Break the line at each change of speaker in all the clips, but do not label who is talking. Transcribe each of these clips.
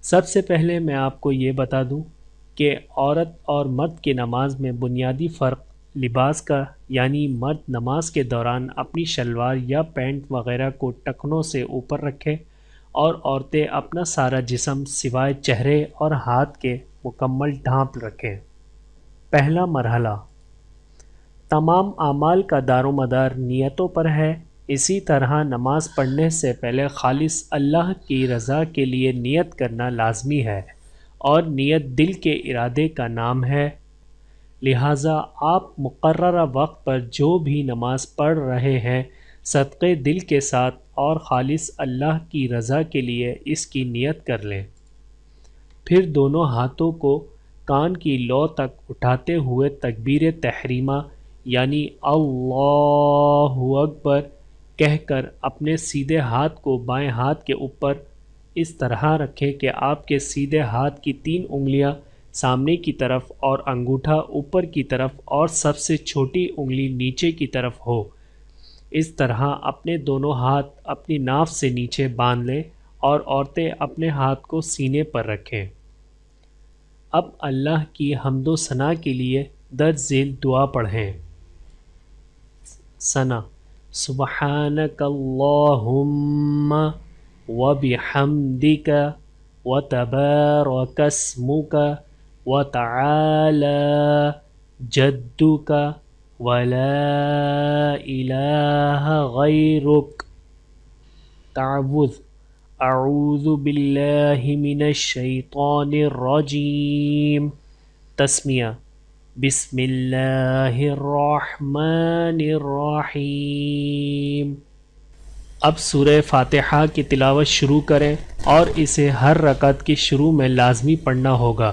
سب سے پہلے میں آپ کو یہ بتا دوں کہ عورت اور مرد کی نماز میں بنیادی فرق لباس کا، یعنی مرد نماز کے دوران اپنی شلوار یا پینٹ وغیرہ کو ٹخنوں سے اوپر رکھے اور عورتیں اپنا سارا جسم سوائے چہرے اور ہاتھ کے مکمل ڈھانپ رکھیں۔ پہلا مرحلہ، تمام اعمال کا دار و مدار نیتوں پر ہے۔ اسی طرح نماز پڑھنے سے پہلے خالص اللہ کی رضا کے لیے نیت کرنا لازمی ہے، اور نیت دل کے ارادے کا نام ہے۔ لہٰذا آپ مقررہ وقت پر جو بھی نماز پڑھ رہے ہیں، صدقے دل کے ساتھ اور خالص اللہ کی رضا کے لیے اس کی نیت کر لیں۔ پھر دونوں ہاتھوں کو کان کی لو تک اٹھاتے ہوئے تکبیر تحریمہ یعنی اللہ اکبر کہہ کر اپنے سیدھے ہاتھ کو بائیں ہاتھ کے اوپر اس طرح رکھیں کہ آپ کے سیدھے ہاتھ کی 3 انگلیاں سامنے کی طرف اور انگوٹھا اوپر کی طرف اور سب سے چھوٹی انگلی نیچے کی طرف ہو۔ اس طرح اپنے دونوں ہاتھ اپنی ناف سے نیچے باندھ لیں اور عورتیں اپنے ہاتھ کو سینے پر رکھیں۔ اب اللہ کی حمد و ثنا کے لیے درج ذیل دعا پڑھیں۔ ثنا: سبحانک اللہم وبحمدک وتبارک اسمک وتعالی جدک ولا الہ غیرک۔ تعوذ: اعوذ باللہ من الشیطان الرجیم۔ تسمیہ: بسم اللہ الرحمن الرحیم۔ اب سورہ فاتحہ کی تلاوت شروع کریں اور اسے ہر رکعت کی شروع میں لازمی پڑھنا ہوگا۔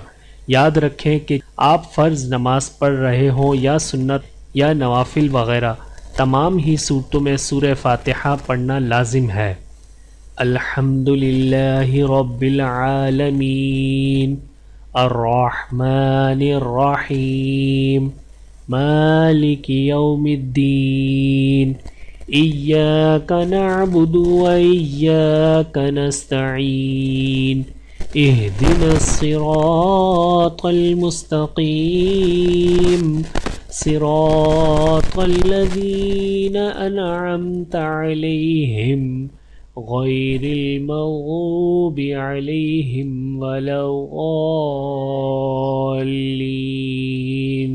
یاد رکھیں کہ آپ فرض نماز پڑھ رہے ہوں یا سنت یا نوافل وغیرہ، تمام ہی صورتوں میں سورہ فاتحہ پڑھنا لازم ہے۔ الحمد للہ رب العالمین الرحمن الرحیم مالک یوم الدین ایاک نعبد و ایاک نستعین اہدنا الصراط المستقیم صراط الذین انعمت علیہم غیر المغضوب علیہم ولا الضالین۔